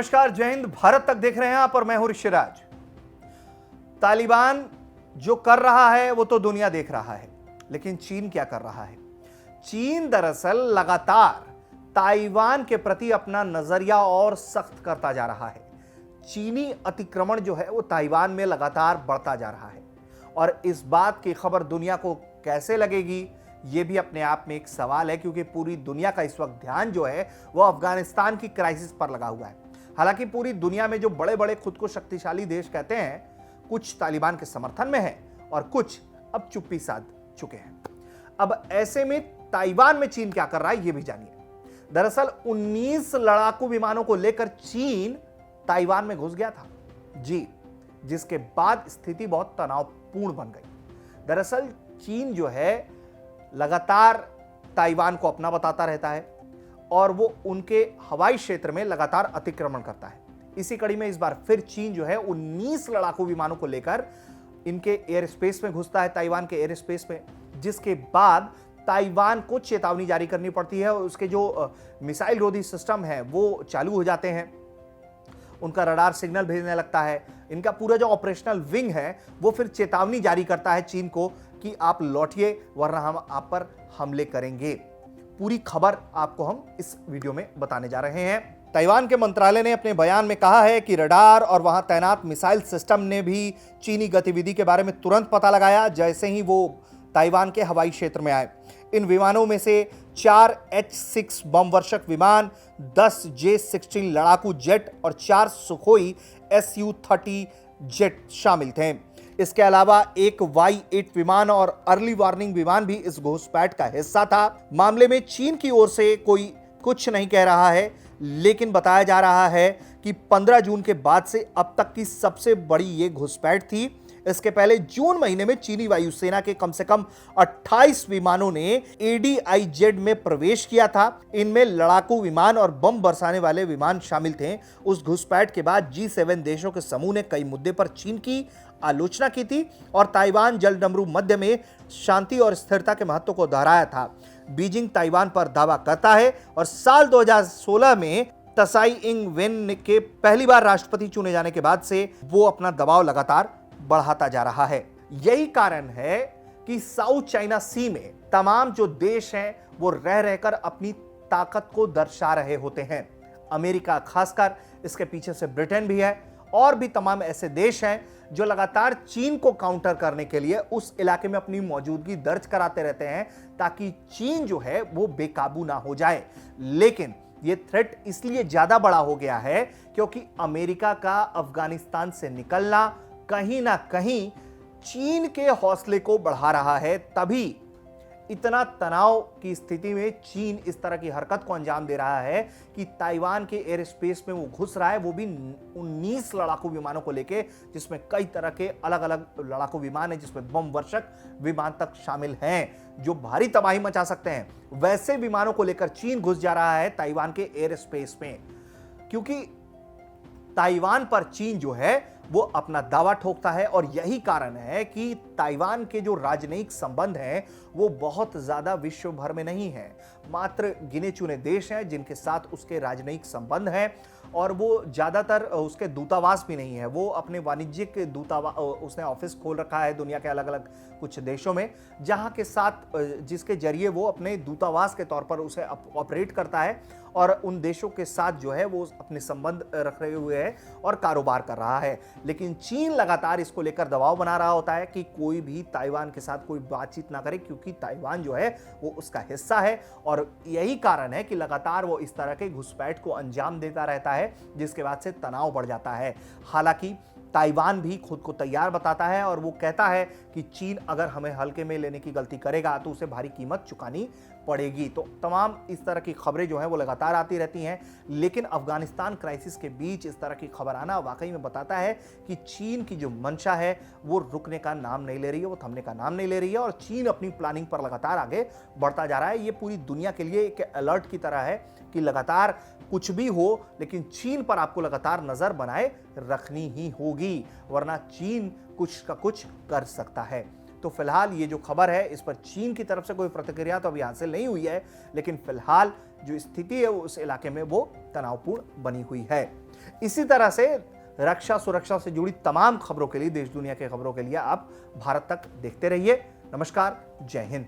नमस्कार, जय हिंद। भारत तक देख रहे हैं आप और मैं हूं ऋषिराज। तालिबान जो कर रहा है वो तो दुनिया देख रहा है, लेकिन चीन क्या कर रहा है? चीन दरअसल लगातार ताइवान के प्रति अपना नजरिया और सख्त करता जा रहा है। चीनी अतिक्रमण जो है वो ताइवान में लगातार बढ़ता जा रहा है और इस बात की खबर दुनिया को कैसे लगेगी, ये भी अपने आप में एक सवाल है, क्योंकि पूरी दुनिया का इस वक्त ध्यान जो है वो अफगानिस्तान की क्राइसिस पर लगा हुआ है। हालांकि पूरी दुनिया में जो बड़े बड़े खुद को शक्तिशाली देश कहते हैं, कुछ तालिबान के समर्थन में हैं और कुछ अब चुप्पी साध चुके हैं। अब ऐसे में ताइवान में चीन क्या कर रहा है ये भी जानिए। दरअसल 19 लड़ाकू विमानों को लेकर चीन ताइवान में घुस गया था जी, जिसके बाद स्थिति बहुत तनावपूर्ण बन गई। दरअसल चीन जो है लगातार ताइवान को अपना बताता रहता है और वो उनके हवाई क्षेत्र में लगातार अतिक्रमण करता है। इसी कड़ी में इस बार फिर चीन जो है 19 लड़ाकू विमानों को लेकर इनके एयर स्पेस में घुसता है, ताइवान के एयर स्पेस में, जिसके बाद ताइवान को चेतावनी जारी करनी पड़ती है और उसके जो मिसाइल रोधी सिस्टम है वो चालू हो जाते हैं। उनका रडार सिग्नल भेजने लगता है। इनका पूरा जो ऑपरेशनल विंग है वो फिर चेतावनी जारी करता है चीन को कि आप लौटिए वरना हम आप पर हमले करेंगे। पूरी खबर आपको हम इस वीडियो में बताने जा रहे हैं। ताइवान के मंत्रालय ने अपने बयान में कहा है कि रडार और वहां तैनात मिसाइल सिस्टम ने भी चीनी गतिविधि के बारे में तुरंत पता लगाया जैसे ही वो ताइवान के हवाई क्षेत्र में आए। इन विमानों में से 4 H-6 बम वर्षक विमान, 10 J-16 लड़ाकू जेट और 4 सुखोई Su-30 जेट शामिल थे। इसके अलावा एक Y-8 विमान और अर्ली वार्निंग विमान भी इस घुसपैठ का हिस्सा था। मामले में चीन की ओर से कोई कुछ नहीं कह रहा है, लेकिन बताया जा रहा है कि 15 जून के बाद से अब तक की सबसे बड़ी ये घुसपैठ थी। इसके पहले जून महीने में चीनी वायुसेना के कम से कम 28 विमानों ने ADIZ में प्रवेश किया था। इनमें लड़ाकू विमान और बम बरसाने वाले विमान शामिल थे। उस घुसपैठ के बाद G7 देशों के समूह ने कई मुद्दे पर चीन की आलोचना की थी और ताइवान जलडमरू मध्य में शांति और स्थिरता के महत्व को दोहराया था। बीजिंग ताइवान पर दावा करता है और साल 2016 में त्साई इंग वेन के पहली बार राष्ट्रपति चुने जाने के बाद से वो अपना दबाव लगातार बढ़ाता जा रहा है। यही कारण है कि साउथ चाइना सी में तमाम जो देश हैं वो रह रहकर अपनी ताकत को दर्शा रहे होते हैं। अमेरिका खासकर, इसके पीछे से ब्रिटेन भी है और भी तमाम ऐसे देश हैं जो लगातार चीन को काउंटर करने के लिए उस इलाके में अपनी मौजूदगी दर्ज कराते रहते हैं ताकि चीन जो है वो बेकाबू ना हो जाए। लेकिन ये थ्रेट इसलिए ज्यादा बड़ा हो गया है क्योंकि अमेरिका का अफगानिस्तान से निकलना कहीं ना कहीं चीन के हौसले को बढ़ा रहा है। तभी इतना तनाव की स्थिति में चीन इस तरह की हरकत को अंजाम दे रहा है कि ताइवान के एयर स्पेस में वो घुस रहा है, वो भी 19 लड़ाकू विमानों को लेके, जिसमें कई तरह के अलग अलग लड़ाकू विमान हैं, जिसमें बम वर्षक विमान तक शामिल हैं जो भारी तबाही मचा सकते हैं। वैसे विमानों को लेकर चीन घुस जा रहा है ताइवान के एयर स्पेस में, क्योंकि ताइवान पर चीन जो है वो अपना दावा ठोकता है और यही कारण है कि ताइवान के जो राजनयिक संबंध हैं वो बहुत ज्यादा विश्व भर में नहीं है। मात्र गिने चुने देश हैं जिनके साथ उसके राजनयिक संबंध हैं और वो ज्यादातर उसके दूतावास भी नहीं है। वो अपने वाणिज्यिक दूतावास, उसने ऑफिस खोल रखा है दुनिया के अलग अलग कुछ देशों में, जहां के साथ जिसके जरिए वो अपने दूतावास के तौर पर उसे ऑपरेट करता है और उन देशों के साथ जो है वो अपने संबंध रख रहे हुए है और कारोबार कर रहा है। लेकिन चीन लगातार इसको लेकर दबाव बना रहा होता है कि कोई भी ताइवान के साथ कोई बातचीत ना करे, क्योंकि ताइवान जो है वो उसका हिस्सा है और यही कारण है कि लगातार वो इस तरह के घुसपैठ को अंजाम देता रहता है, जिसके बाद से तनाव बढ़ जाता है। हालांकि ताइवान भी खुद को तैयार बताता है और वो कहता है कि चीन अगर हमें हल्के में लेने की गलती करेगा तो उसे भारी कीमत चुकानी पड़ेगी। तो तमाम इस तरह की खबरें जो हैं वो लगातार आती रहती हैं, लेकिन अफगानिस्तान क्राइसिस के बीच इस तरह की खबर आना वाकई में बताता है कि चीन की जो मंशा है वो रुकने का नाम नहीं ले रही है, वो थमने का नाम नहीं ले रही है और चीन अपनी प्लानिंग पर लगातार आगे बढ़ता जा रहा है। ये पूरी दुनिया के लिए एक अलर्ट की तरह है कि लगातार कुछ भी हो, लेकिन चीन पर आपको लगातार नजर बनाए रखनी ही होगी, वरना चीन कुछ का कुछ कर सकता है। तो फिलहाल ये जो खबर है इस पर चीन की तरफ से कोई प्रतिक्रिया तो अभी हासिल नहीं हुई है, लेकिन फिलहाल जो स्थिति है उस इलाके में वो तनावपूर्ण बनी हुई है। इसी तरह से रक्षा सुरक्षा से जुड़ी तमाम खबरों के लिए, देश दुनिया की खबरों के लिए आप भारत तक देखते रहिए। नमस्कार, जय हिंद।